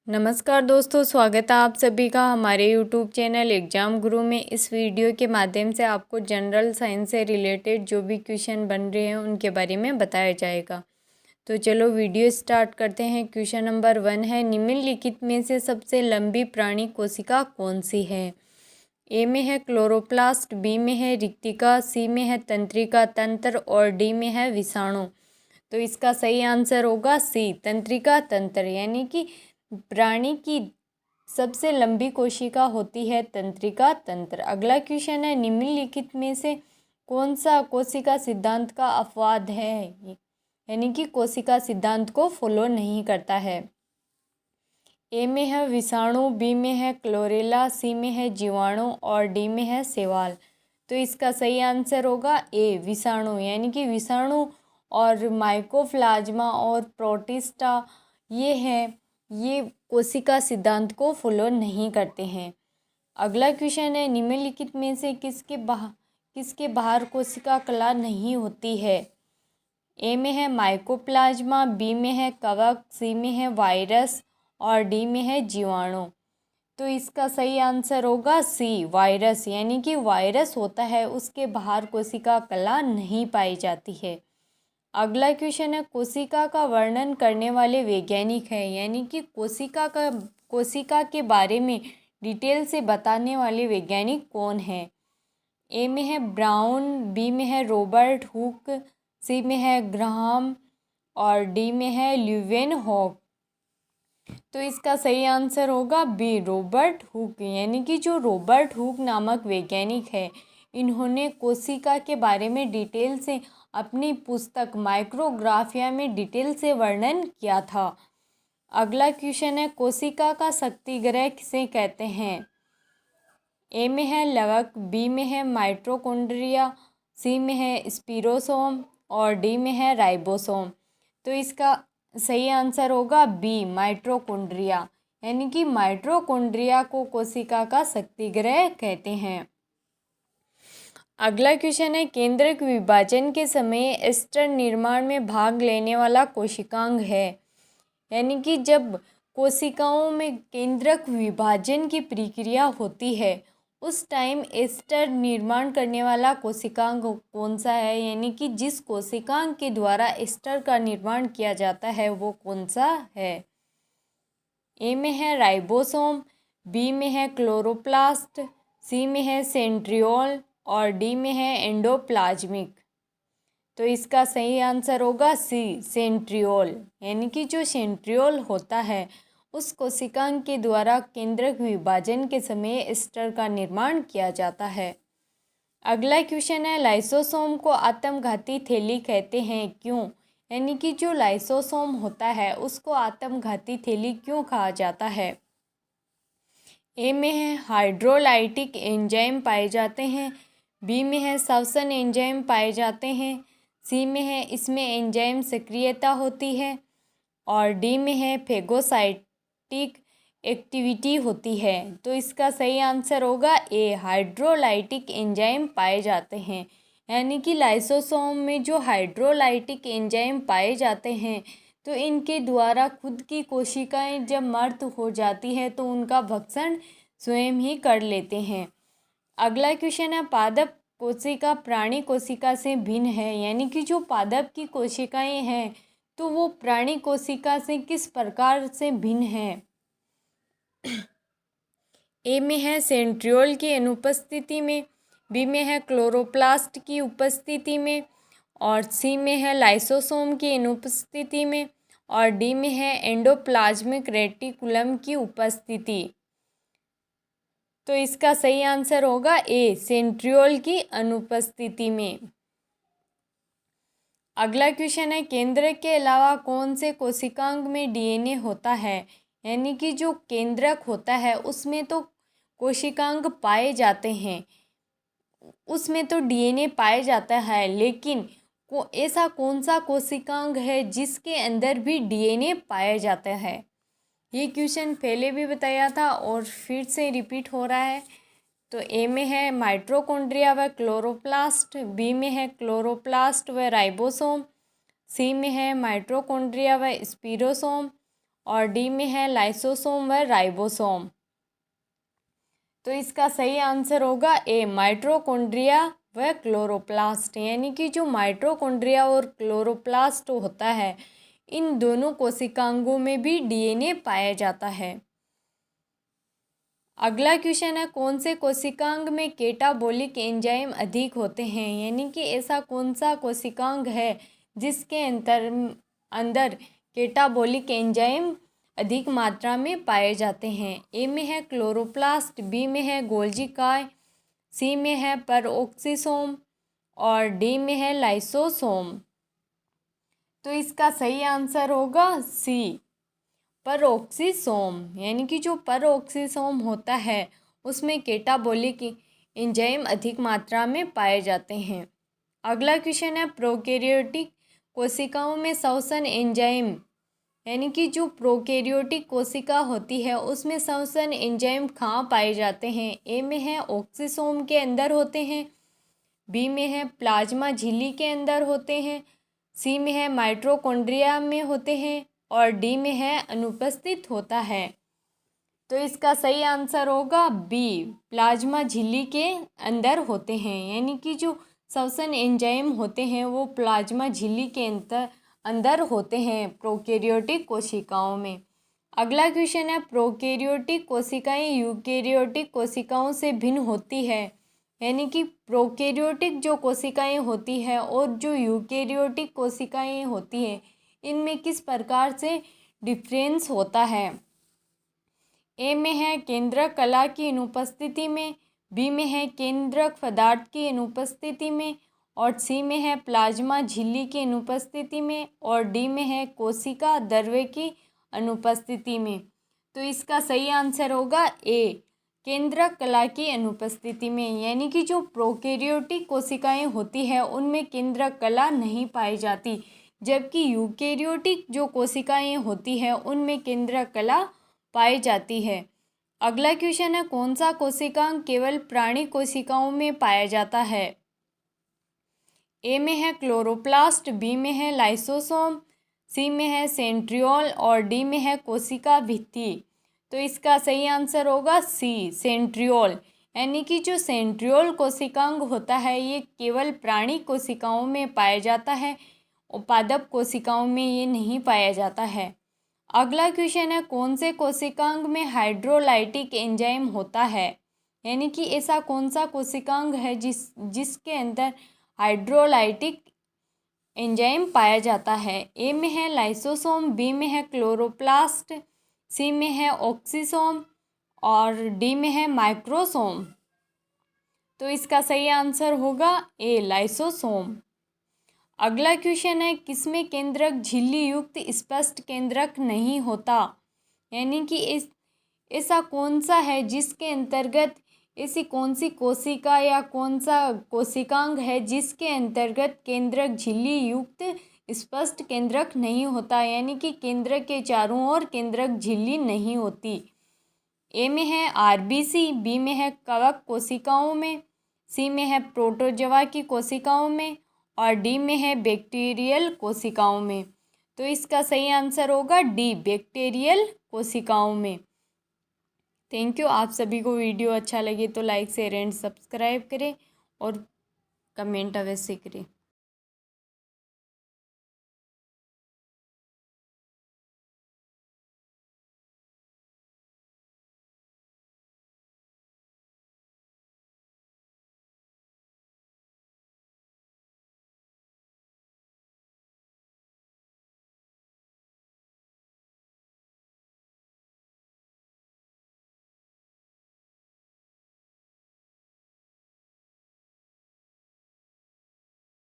नमस्कार दोस्तों, स्वागत है आप सभी का हमारे यूट्यूब चैनल एग्जाम गुरु में। इस वीडियो के माध्यम से आपको जनरल साइंस से रिलेटेड जो भी क्वेश्चन बन रहे हैं उनके बारे में बताया जाएगा। तो चलो वीडियो स्टार्ट करते हैं। क्वेश्चन नंबर 1 है, निम्नलिखित में से सबसे लंबी प्राणी कोशिका कौन सी है? ए में है क्लोरोप्लास्ट, बी में है रिक्तिका, सी में है तंत्रिका तंत्र और डी में है विषाणु। तो इसका सही आंसर होगा सी, तंत्रिका तंत्र, यानी कि प्राणी की सबसे लंबी कोशिका होती है तंत्रिका तंत्र। अगला क्वेश्चन है, निम्नलिखित में से कौन सा कोशिका सिद्धांत का अपवाद है, यानी कि कोशिका सिद्धांत को फॉलो नहीं करता है? ए में है विषाणु, बी में है क्लोरेला, सी में है जीवाणु और डी में है शैवाल। तो इसका सही आंसर होगा ए, विषाणु, यानी कि विषाणु और माइकोप्लाज्मा और प्रोटिस्टा ये कोशिका सिद्धांत को फॉलो नहीं करते हैं। अगला क्वेश्चन है, निम्नलिखित में से किसके बाहर कोशिका कला नहीं होती है? ए में है माइकोप्लाज्मा, बी में है कवक, सी में है वायरस और डी में है जीवाणु। तो इसका सही आंसर होगा सी, वायरस, यानी कि वायरस होता है उसके बाहर कोशिका कला नहीं पाई जाती है। अगला क्वेश्चन है, कोशिका का वर्णन करने वाले वैज्ञानिक हैं, यानी कि कोशिका के बारे में डिटेल से बताने वाले वैज्ञानिक कौन है? ए में है ब्राउन, बी में है रॉबर्ट हुक, सी में है ग्राहम और डी में है ल्यूवेनहॉक। तो इसका सही आंसर होगा बी, रॉबर्ट हुक, यानी कि जो रॉबर्ट हुक नामक वैज्ञानिक है, इन्होंने कोशिका के बारे में डिटेल से अपनी पुस्तक माइक्रोग्राफिया में डिटेल से वर्णन किया था। अगला क्वेश्चन है, कोशिका का शक्तिग्रह किसे कहते हैं? ए में है लवक, बी में है माइटोकॉन्ड्रिया, सी में है स्पिरोसोम और डी में है राइबोसोम। तो इसका सही आंसर होगा बी, माइटोकॉन्ड्रिया, यानी कि माइटोकॉन्ड्रिया को कोशिका का शक्तिग्रह कहते हैं। अगला क्वेश्चन है, केंद्रक विभाजन के समय एस्टर निर्माण में भाग लेने वाला कोशिकांग है, यानी कि जब कोशिकाओं में केंद्रक विभाजन की प्रक्रिया होती है उस टाइम एस्टर निर्माण करने वाला कोशिकांग कौन सा है, यानी कि जिस कोशिकांग के द्वारा एस्टर का निर्माण किया जाता है वो कौन सा है? ए में है राइबोसोम, बी में है क्लोरोप्लास्ट, सी में है सेंट्रियोल और डी में है एंडोप्लाज्मिक। तो इसका सही आंसर होगा सी, सेंट्रियोल, यानी कि जो सेंट्रियोल होता है उस कोशिकांग के द्वारा केंद्रक विभाजन के समय एस्टर का निर्माण किया जाता है। अगला क्वेश्चन है, लाइसोसोम को आत्मघाती थैली कहते हैं क्यों, यानी कि जो लाइसोसोम होता है उसको आत्मघाती थैली क्यों कहा जाता है? ए में है हाइड्रोलाइटिक एंजाइम पाए जाते हैं, बी में है श्वसन एंजाइम पाए जाते हैं, सी में है इसमें एंजाइम सक्रियता होती है और डी में है फेगोसाइटिक एक्टिविटी होती है। तो इसका सही आंसर होगा ए, हाइड्रोलाइटिक एंजाइम पाए जाते हैं, यानी कि लाइसोसोम में जो हाइड्रोलाइटिक एंजाइम पाए जाते हैं तो इनके द्वारा खुद की कोशिकाएं जब मृत हो जाती है तो उनका भक्षण स्वयं ही कर लेते हैं। अगला क्वेश्चन है, पादप कोशिका प्राणी कोशिका से भिन्न है, यानी कि जो पादप की कोशिकाएं हैं तो वो प्राणी कोशिका से किस प्रकार से भिन्न है? ए में है सेंट्रियोल की अनुपस्थिति में, बी में है क्लोरोप्लास्ट की उपस्थिति में और सी में है लाइसोसोम की अनुपस्थिति में और डी में है एंडोप्लाज्मिक रेटिकुलम की उपस्थिति। तो इसका सही आंसर होगा ए, सेंट्रियोल की अनुपस्थिति में। अगला क्वेश्चन है, केंद्रक के अलावा कौन से कोशिकांग में डीएनए होता है, यानी कि जो केंद्रक होता है उसमें तो कोशिकांग पाए जाते हैं, उसमें तो डीएनए पाया जाता है, लेकिन ऐसा कौन सा कोशिकांग है जिसके अंदर भी डीएनए पाया जाता है? ये क्वेश्चन पहले भी बताया था और फिर से रिपीट हो रहा है। तो ए में है माइटोकॉन्ड्रिया व क्लोरोप्लास्ट, बी में है क्लोरोप्लास्ट व राइबोसोम, सी में है माइटोकॉन्ड्रिया व स्पिरोसोम और डी में है लाइसोसोम व राइबोसोम। तो इसका सही आंसर होगा ए, माइटोकॉन्ड्रिया व क्लोरोप्लास्ट। यानी कि जो माइटोकॉन्ड्रिया और क्लोरोप्लास्ट होता है, इन दोनों कोशिकांगों में भी डीएनए पाया जाता है। अगला क्वेश्चन है, कौन से कोशिकांग में कैटाबोलिक एंजाइम अधिक होते हैं। यानी कि ऐसा कौन सा कोशिकांग है जिसके अंदर कैटाबोलिक एंजाइम अधिक मात्रा में पाए जाते हैं। ए में है क्लोरोप्लास्ट, बी में है गोल्गी काय, सी में है परऑक्सीसोम और डी में है लाइसोसोम। तो इसका सही आंसर होगा सी, परऑक्सीसोम। यानी कि जो परऑक्सीसोम होता है उसमें कैटाबोलिक एंजाइम अधिक मात्रा में पाए जाते हैं। अगला क्वेश्चन है, प्रोकैरियोटिक कोशिकाओं में श्वसन एंजाइम, यानी कि जो प्रोकैरियोटिक कोशिका होती है उसमें श्वसन एंजाइम कहाँ पाए जाते हैं। ए में है ऑक्सीसोम के अंदर होते हैं, बी में है प्लाज्मा झिल्ली के अंदर होते हैं, सी में है माइटोकॉन्ड्रिया में होते हैं और डी में है अनुपस्थित होता है। तो इसका सही आंसर होगा बी, प्लाज्मा झिल्ली के अंदर होते हैं। यानी कि जो श्वसन एंजाइम होते हैं वो प्लाज्मा झिल्ली के अंदर होते हैं प्रोकैरियोटिक कोशिकाओं में। अगला क्वेश्चन है, प्रोकैरियोटिक कोशिकाएं यूकैरियोटिक कोशिकाओं से भिन्न होती है। यानी कि प्रोकैरियोटिक जो कोशिकाएं होती है और जो यूकैरियोटिक कोशिकाएं होती हैं, इनमें किस प्रकार से डिफरेंस होता है। ए में है केंद्रक कला की अनुपस्थिति में, बी में है केंद्रक पदार्थ की अनुपस्थिति में और सी में है प्लाज्मा झिल्ली की अनुपस्थिति में और डी में है कोशिका द्रव्य की अनुपस्थिति में। तो इसका सही आंसर होगा ए, केंद्रक कला की अनुपस्थिति में। यानी कि जो प्रोकैरियोटिक कोशिकाएं होती है उनमें केंद्रक कला नहीं पाई जाती, जबकि यूकैरियोटिक जो कोशिकाएं होती है उनमें केंद्रक कला पाई जाती है। अगला क्वेश्चन है, कौन सा कोशिकांग केवल प्राणी कोशिकाओं में पाया जाता है। ए में है क्लोरोप्लास्ट, बी में है लाइसोसोम, सी में है सेंट्रियोल और डी में है कोशिका भित्ति। तो इसका सही आंसर होगा सी, सेंट्रियोल। यानी कि जो सेंट्रियोल कोशिकांग होता है ये केवल प्राणी कोशिकाओं में पाया जाता है, उपादप कोशिकाओं में ये नहीं पाया जाता है। अगला क्वेश्चन है, कौन से कोशिकांग में हाइड्रोलाइटिक एंजाइम होता है। यानी कि ऐसा कौन सा कोशिकांग है जिसके अंदर हाइड्रोलाइटिक एंजाइम पाया जाता है। ए में है लाइसोसोम, बी में है क्लोरोप्लास्ट, सी में है ऑक्सीसोम और डी में है माइक्रोसोम। तो इसका सही आंसर होगा ए, लाइसोसोम। अगला क्वेश्चन है, किसमें केंद्रक झिल्ली युक्त स्पष्ट केंद्रक नहीं होता। यानी कि ऐसा कौन सा है जिसके अंतर्गत, ऐसी कौन सी कोशिका या कौन सा कोशिकांग है जिसके अंतर्गत केंद्रक झिल्ली युक्त स्पष्ट केंद्रक नहीं होता। यानी कि केंद्रक के चारों ओर केंद्रक झिल्ली नहीं होती। ए में है आरबीसी, बी में है कवक कोशिकाओं में, सी में है प्रोटोजोआ की कोशिकाओं में और डी में है बैक्टीरियल कोशिकाओं में। तो इसका सही आंसर होगा डी, बैक्टीरियल कोशिकाओं में। Thank you. आप सभी को वीडियो अच्छा लगे तो लाइक शेयर एंड सब्सक्राइब करें और कमेंट अवश्य करें।